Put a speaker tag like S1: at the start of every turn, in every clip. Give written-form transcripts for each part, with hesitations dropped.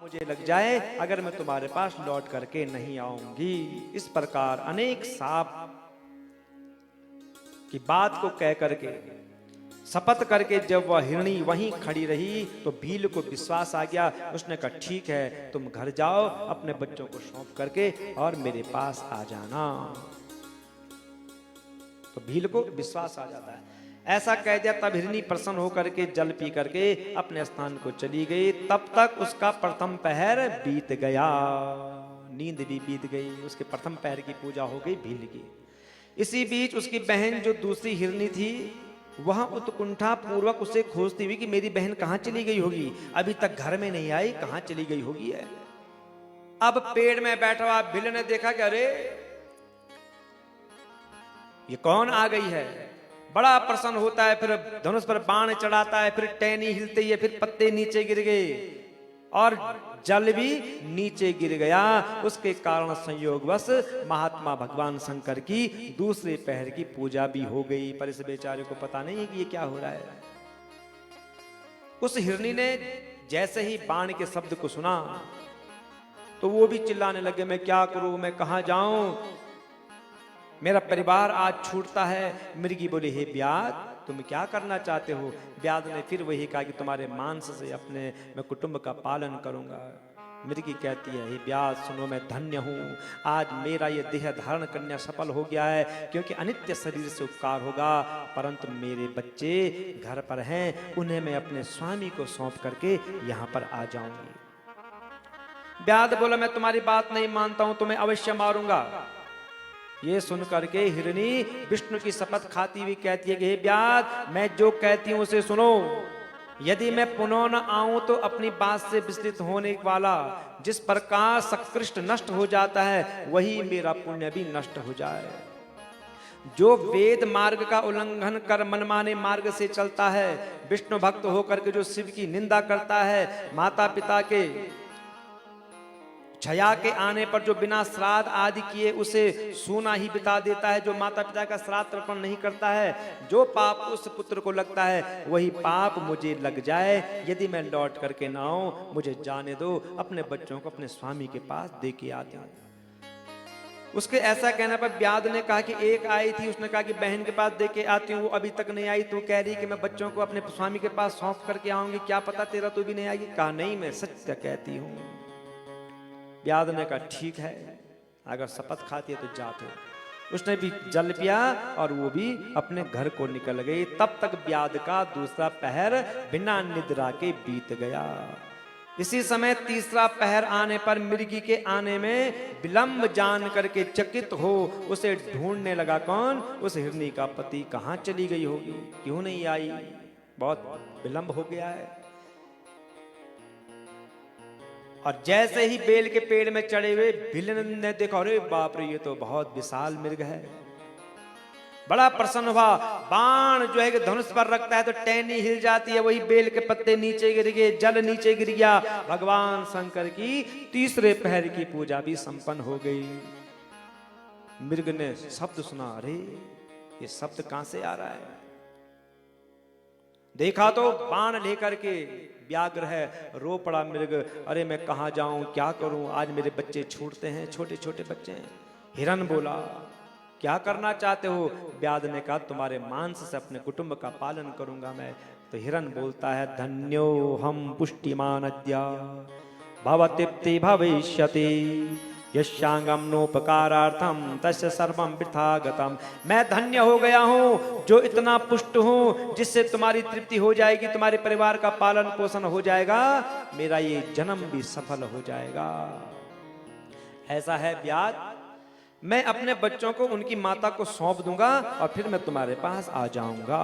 S1: मुझे लग जाए अगर मैं तुम्हारे पास लौट करके नहीं आऊंगी। इस प्रकार अनेक साप की बात को कह करके शपथ करके जब वह हिरणी वहीं खड़ी रही तो भील को विश्वास आ गया। उसने कहा ठीक है, तुम घर जाओ, अपने बच्चों को सौंप करके और मेरे पास आ जाना। तो भील को विश्वास आ जाता है। ऐसा कह दिया, तब हिरणी प्रसन्न होकर के जल पी करके अपने स्थान को चली गई। तब तक उसका प्रथम पहर बीत गया, नींद भी बीत गई। उसके प्रथम पहर की पूजा हो गई भील की। इसी बीच उसकी बहन जो दूसरी हिरणी थी वह उत्कुंठा पूर्वक उसे खोजती हुई कि मेरी बहन कहां चली गई होगी, अभी तक घर में नहीं आई, कहां चली गई होगी है। अब पेड़ में बैठा हुआ भील ने देखा कि अरे ये कौन आ गई है। बड़ा प्रसन्न होता है, फिर धनुष पर बाण चढ़ाता है, फिर टहनी हिलती है, फिर पत्ते नीचे गिर गए और जल भी नीचे गिर गया। उसके कारण संयोगवश महात्मा भगवान शंकर की दूसरे पहर की पूजा भी हो गई। पर इस बेचारे को पता नहीं है कि ये क्या हो रहा है। उस हिरणी ने जैसे ही बाण के शब्द को सुना तो वो भी चिल्लाने लगे, मैं क्या करूं, मैं कहां जाऊं, मेरा परिवार आज छूटता है। मृगी बोले, हे व्याध, तुम क्या करना चाहते हो। व्याध ने फिर वही कहा कि तुम्हारे मांस से अपने मैं कुटुंब का पालन करूंगा। मृगी कहती है, हे व्याध सुनो, मैं धन्य हूं, आज मेरा ये देह धारण करना सफल हो गया है, क्योंकि अनित्य शरीर से उपकार होगा, परंतु मेरे बच्चे घर पर हैं, उन्हें मैं अपने स्वामी को सौंप करके यहां पर आ जाऊंगी। व्याध बोला, मैं तुम्हारी बात नहीं मानता हूं, तुम्हें अवश्य मारूंगा। ये सुन करके हिरणी विष्णु की शपथ खाती हुई कहती है कि हे व्याध, मैं जो कहती हूं उसे सुनो। यदि मैं पुनः न आऊं तो अपनी बात से विचलित होने वाला जिस प्रकार सकृष्ट नष्ट हो जाता है, वही मेरा पुण्य भी नष्ट हो जाए। जो वेद मार्ग का उल्लंघन कर मनमाने मार्ग से चलता है, विष्णु भक्त होकर के जो शिव की निंदा करता है, माता पिता के छया के आने पर जो बिना श्राद्ध आदि किए उसे सूना ही बिता देता है, जो माता पिता का श्राद्ध तर्पण नहीं करता है, जो पाप उस पुत्र को लगता है वही पाप मुझे लग जाए। यदि मैं लौट करके ना आऊं, मुझे जाने दो, अपने बच्चों को अपने स्वामी के पास दे के आते हैं। उसके ऐसा कहने पर व्याध ने कहा कि एक आई थी, उसने कहा कि बहन के पास दे के आती हूँ, वो अभी तक नहीं आई, तू कह रही कि मैं बच्चों को अपने स्वामी के पास सौंप करके आऊंगी, क्या पता तेरा तू भी नहीं आएगी। कहा नहीं, मैं सत्य कहती हूँ। व्याध ने कहा ठीक है, अगर शपथ खाती है तो जाते। उसने भी जल पिया और वो भी अपने घर को निकल गई। तब तक व्याध का दूसरा पहर बिना निद्रा के बीत गया। इसी समय तीसरा पहर आने पर मृगी के आने में विलंब जान करके चकित हो उसे ढूंढने लगा। कौन? उस हिरणी का पति कहां चली गई होगी, क्यों नहीं आई, बहुत विलंब हो गया है। और जैसे ही बेल के पेड़ में चढ़े हुए भील ने देखा, अरे बाप रे, ये तो बहुत विशाल मृग है। बड़ा प्रसन्न हुआ, बाण जो है कि धनुष पर रखता है तो टहनी हिल जाती है, वही बेल के पत्ते नीचे गिर गए, जल नीचे गिर गया। भगवान शंकर की तीसरे पहर की पूजा भी संपन्न हो गई। मृग ने शब्द सुना, अरे ये शब्द कहां से आ रहा है। देखा तो बाण लेकर के व्याघ्र है, रो पड़ा मृग, अरे मैं कहां जाऊं, क्या करूं, आज मेरे बच्चे छूटते हैं, छोटे छोटे बच्चे हैं। हिरन बोला, क्या करना चाहते हो। व्याध ने कहा, तुम्हारे मांस से अपने कुटुंब का पालन करूंगा मैं। तो हिरन बोलता है, धन्यो हम पुष्टिमान अद्या भवतीप्ति भविष्यति यशांगम नोपकारार्थम तस्य सर्वम वृथा गतम। मैं धन्य हो गया हूं जो इतना पुष्ट हूं जिससे तुम्हारी तृप्ति हो जाएगी, तुम्हारे परिवार का पालन पोषण हो जाएगा, मेरा ये जन्म भी सफल हो जाएगा। ऐसा है व्याध, मैं अपने बच्चों को उनकी माता को सौंप दूंगा और फिर मैं तुम्हारे पास आ जाऊंगा।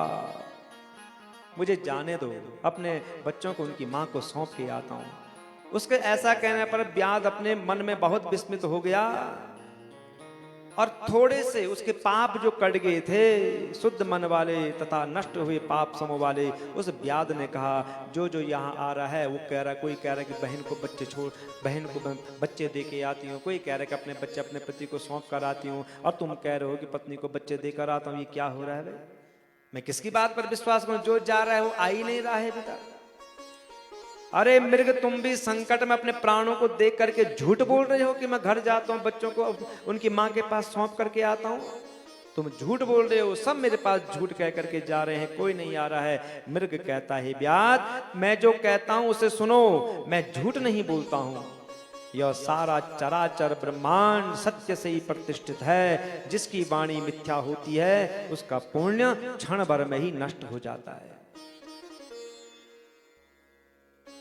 S1: मुझे जाने दो, अपने बच्चों को उनकी मां को सौंप के आता हूं। उसके ऐसा कहने पर व्याध अपने मन में बहुत विस्मित हो गया और थोड़े से उसके पाप जो कट गए थे, शुद्ध मन वाले तथा नष्ट हुए पाप समूह वाले, उस व्याध ने कहा, जो जो यहाँ आ रहा है वो कह रहा है, कोई कह रहा है कि बहन को बच्चे छोड़, बहन को बच्चे दे के आती हूँ, कोई कह रहा है कि अपने बच्चे अपने पति को सौंप कर आती हूँ, और तुम कह रहे हो कि पत्नी को बच्चे देकर आता हूँ। ये क्या हो रहा है भाई, मैं किसकी बात पर विश्वास करूं, जो जा रहा है वो आ ही नहीं रहा है बेटा। अरे मृग, तुम भी संकट में अपने प्राणों को देख करके झूठ बोल रहे हो कि मैं घर जाता हूं, बच्चों को उनकी मां के पास सौंप करके आता हूं। तुम झूठ बोल रहे हो, सब मेरे पास झूठ कह करके जा रहे हैं, कोई नहीं आ रहा है। मृग कहता है, व्याध, मैं जो कहता हूं उसे सुनो, मैं झूठ नहीं बोलता हूं। यह सारा चराचर ब्रह्मांड सत्य से ही प्रतिष्ठित है। जिसकी वाणी मिथ्या होती है उसका पुण्य क्षण भर में ही नष्ट हो जाता है।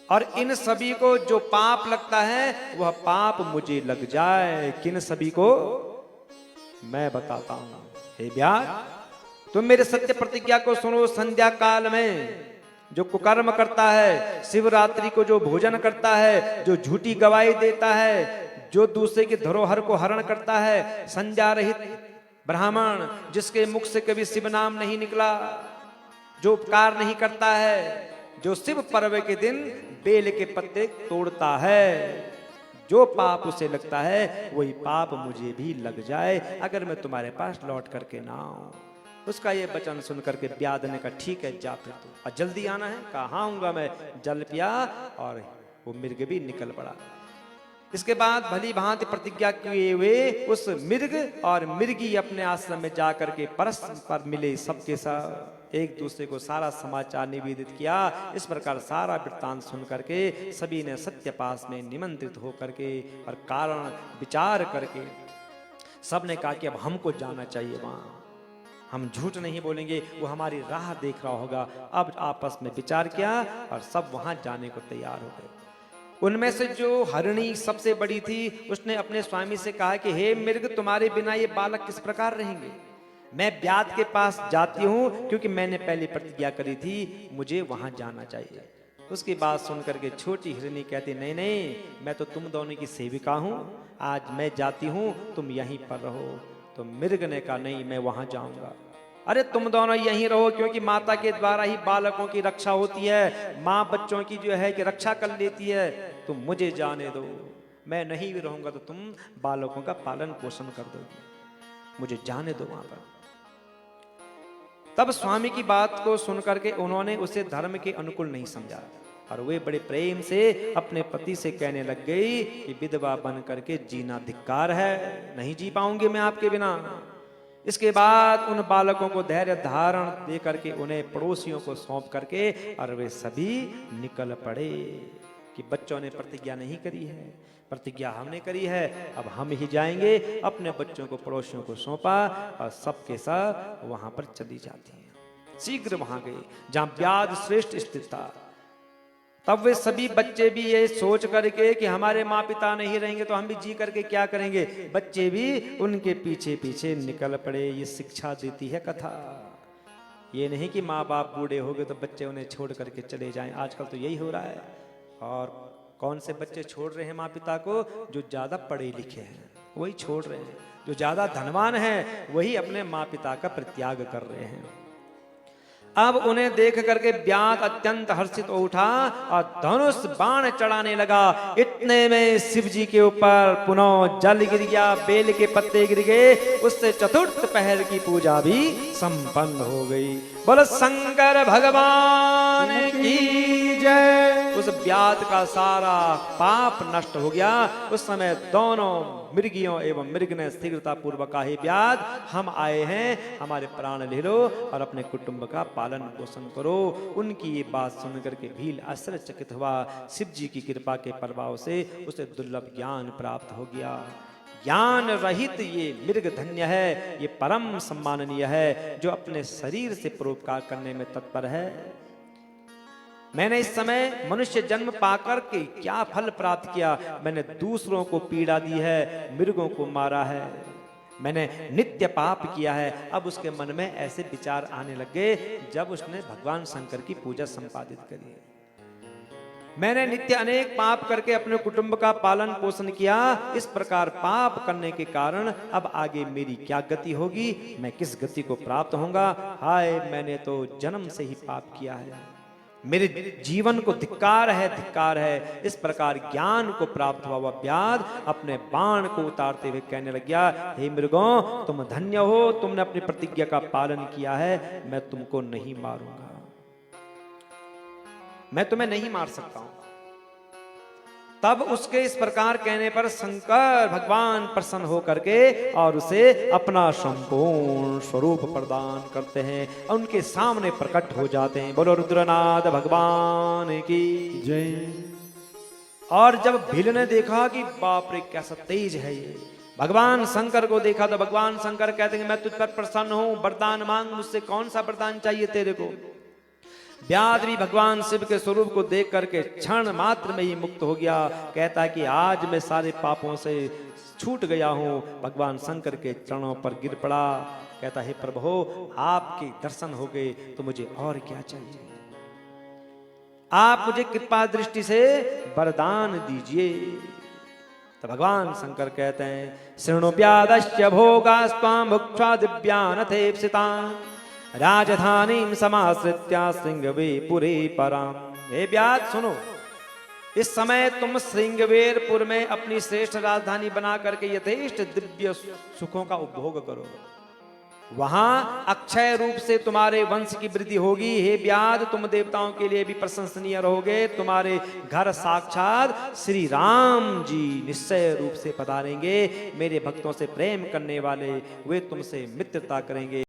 S1: और इन सभी को जो पाप लगता है वह पाप मुझे लग जाए। किन सभी को? मैं बताता हूं। हे व्याध, तुम मेरे सत्य प्रतिज्ञा को सुनो। संध्या काल में जो कुकर्म करता है, शिवरात्रि को जो भोजन करता है, जो झूठी गवाही देता है, जो दूसरे की धरोहर को हरण करता है, संज्ञा रहित ब्राह्मण जिसके मुख से कभी शिव नाम नहीं निकला, जो उपकार नहीं करता है, जो शिव पर्व के दिन बेल के पत्ते तोड़ता है, जो पाप उसे लगता है वही पाप मुझे भी लग जाए अगर मैं तुम्हारे पास लौट करके ना आऊं। उसका ये वचन सुन करके व्याध ने कहा, ठीक है, जा फिर तू, और जल्दी आना है। कहा आऊंगा मैं। जल पिया और वो मृग भी निकल पड़ा। इसके बाद भली भांति प्रतिज्ञा किए हुए उस मृग और मृगी अपने आश्रम में जाकर के परस्पर मिले, सबके साथ एक दूसरे को सारा समाचार निवेदित किया। इस प्रकार सारा वृत्तांत सुन करके सभी ने सत्यपास में निमंत्रित होकर के और कारण विचार करके सबने कहा कि अब हमको जाना चाहिए वहां, हम झूठ नहीं बोलेंगे, वो हमारी राह देख रहा होगा। अब आपस में विचार किया और सब वहां जाने को तैयार हो गए। उनमें से जो हरिणी सबसे बड़ी थी उसने अपने स्वामी से कहा कि हे मृग, तुम्हारे बिना ये बालक किस प्रकार रहेंगे? मैं व्याध के पास जाती हूँ क्योंकि मैंने पहले प्रतिज्ञा करी थी, मुझे वहां जाना चाहिए। उसकी बात सुनकर के छोटी हिरणी कहती, नहीं नहीं, मैं तो तुम दोनों की सेविका हूँ, आज मैं जाती हूँ, तुम यहीं पर रहो। तो मृग ने कहा, नहीं, मैं वहां जाऊंगा। अरे तुम दोनों यहीं रहो, क्योंकि माता के द्वारा ही बालकों की रक्षा होती है, माँ बच्चों की जो है कि रक्षा कर लेती है, तुम मुझे जाने दो। मैं नहीं भी रहूंगा तो तुम बालकों का पालन पोषण कर दोगी, मुझे जाने दो वहां पर। तब स्वामी की बात को सुनकर के उन्होंने उसे धर्म के अनुकूल नहीं समझा और वे बड़े प्रेम से अपने पति से कहने लग गई कि विधवा बन करके जीना धिक्कार है, नहीं जी पाऊंगी मैं आपके बिना। इसके बाद उन बालकों को धैर्य धारण दे करके उन्हें पड़ोसियों को सौंप करके और वे सभी निकल पड़े कि बच्चों ने प्रतिज्ञा नहीं करी है, प्रतिज्ञा हमने करी है, अब हम ही जाएंगे। अपने बच्चों को पड़ोसियों को सौंपा और सबके साथ वहां पर चली जाती हैं। शीघ्र वहां गए जहां व्याध श्रेष्ठ स्थित था। तब वे सभी बच्चे भी ये सोच करके कि हमारे माँ पिता नहीं रहेंगे तो हम भी जी करके क्या करेंगे, बच्चे भी उनके पीछे पीछे निकल पड़े। ये शिक्षा देती है कथा, ये नहीं कि माँ बाप बूढ़े हो गए तो बच्चे उन्हें छोड़ करके चले जाएं। आजकल तो यही हो रहा है। और कौन से बच्चे छोड़ रहे हैं माँ पिता को? जो ज्यादा पढ़े लिखे हैं वही छोड़ रहे हैं, जो ज्यादा धनवान हैं वही अपने माँ पिता का परित्याग कर रहे हैं। अब उन्हें देख करके व्याध अत्यंत हर्षित हो उठा और धनुष बाण चढ़ाने लगा। इतने में शिव जी के ऊपर पुनः जल गिर गया, बेल के पत्ते गिर गए। उससे चतुर्थ पहर की पूजा भी संपन्न हो गई। बोलो शंकर भगवान की जय। उस व्याध का सारा पाप नष्ट हो गया। उस समय दोनों मृगियों एवं मृग ने शीघ्रता पूर्वक कहा, व्याध, हम आए हैं, हमारे प्राण ले लो और अपने कुटुंब का पालन पोषण करो। उनकी ये बात सुनकर के भील आश्चर्यचकित हुआ। शिव जी की कृपा के प्रभाव से उसे दुर्लभ ज्ञान प्राप्त हो गया। ज्ञान रहित ये मृग धन्य है, ये परम सम्माननीय है जो अपने शरीर से परोपकार करने में तत्पर है। मैंने इस समय मनुष्य जन्म पाकर के क्या फल प्राप्त किया? मैंने दूसरों को पीड़ा दी है, मृगों को मारा है, मैंने नित्य पाप किया है। अब उसके मन में ऐसे विचार आने लग गए जब उसने भगवान शंकर की पूजा संपादित करी। मैंने नित्य अनेक पाप करके अपने कुटुंब का पालन पोषण किया। इस प्रकार पाप करने के कारण अब आगे मेरी क्या गति होगी, मैं किस गति को प्राप्त होऊंगा? हाय, मैंने तो जन्म से ही पाप किया है, मेरे जीवन को धिक्कार है, धिक्कार है। इस प्रकार ज्ञान को प्राप्त हुआ वह व्याध अपने बाण को उतारते हुए कहने लग गया, हे मृगों, तुम धन्य हो, तुमने अपनी प्रतिज्ञा का पालन किया है। मैं तुमको नहीं मारूंगा, मैं तुम्हें नहीं मार सकता हूं। तब उसके इस प्रकार कहने पर शंकर भगवान प्रसन्न होकर के और उसे अपना संपूर्ण स्वरूप प्रदान करते हैं, उनके सामने प्रकट हो जाते हैं। बोलो रुद्रनाथ भगवान की
S2: जय।
S1: और जब भील ने देखा कि बाप रे कैसा तेज है ये, भगवान शंकर को देखा तो भगवान शंकर कहते हैं मैं तुझ पर प्रसन्न हूं, वरदान मांग, मुझसे कौन सा वरदान चाहिए तेरे को। व्याध भी भगवान शिव के स्वरूप को देख करके क्षण मात्र में ही मुक्त हो गया, कहता है कि आज मैं सारे पापों से छूट गया हूं। भगवान शंकर के चरणों पर गिर पड़ा, कहता है प्रभु आपके दर्शन हो गए तो मुझे और क्या चाहिए, आप मुझे कृपा दृष्टि से वरदान दीजिए। तो भगवान शंकर कहते हैं शृणु व्यादस्य भोगास्त्वां भुक्त्वा दिव्यानथेप्सितान् राजधानीं समाश्रित्य श्रृंगवेरपुरे पराम। हे व्याध सुनो, इस समय तुम श्रृंगवेरपुर में अपनी श्रेष्ठ राजधानी बना करके यथेष्ट दिव्य सुखों का उपभोग करो, वहां अक्षय रूप से तुम्हारे वंश की वृद्धि होगी। हे व्याध तुम देवताओं के लिए भी प्रशंसनीय रहोगे, तुम्हारे घर साक्षात श्री राम जी निश्चय रूप से पधारेंगे, मेरे भक्तों से प्रेम करने वाले वे तुमसे मित्रता करेंगे।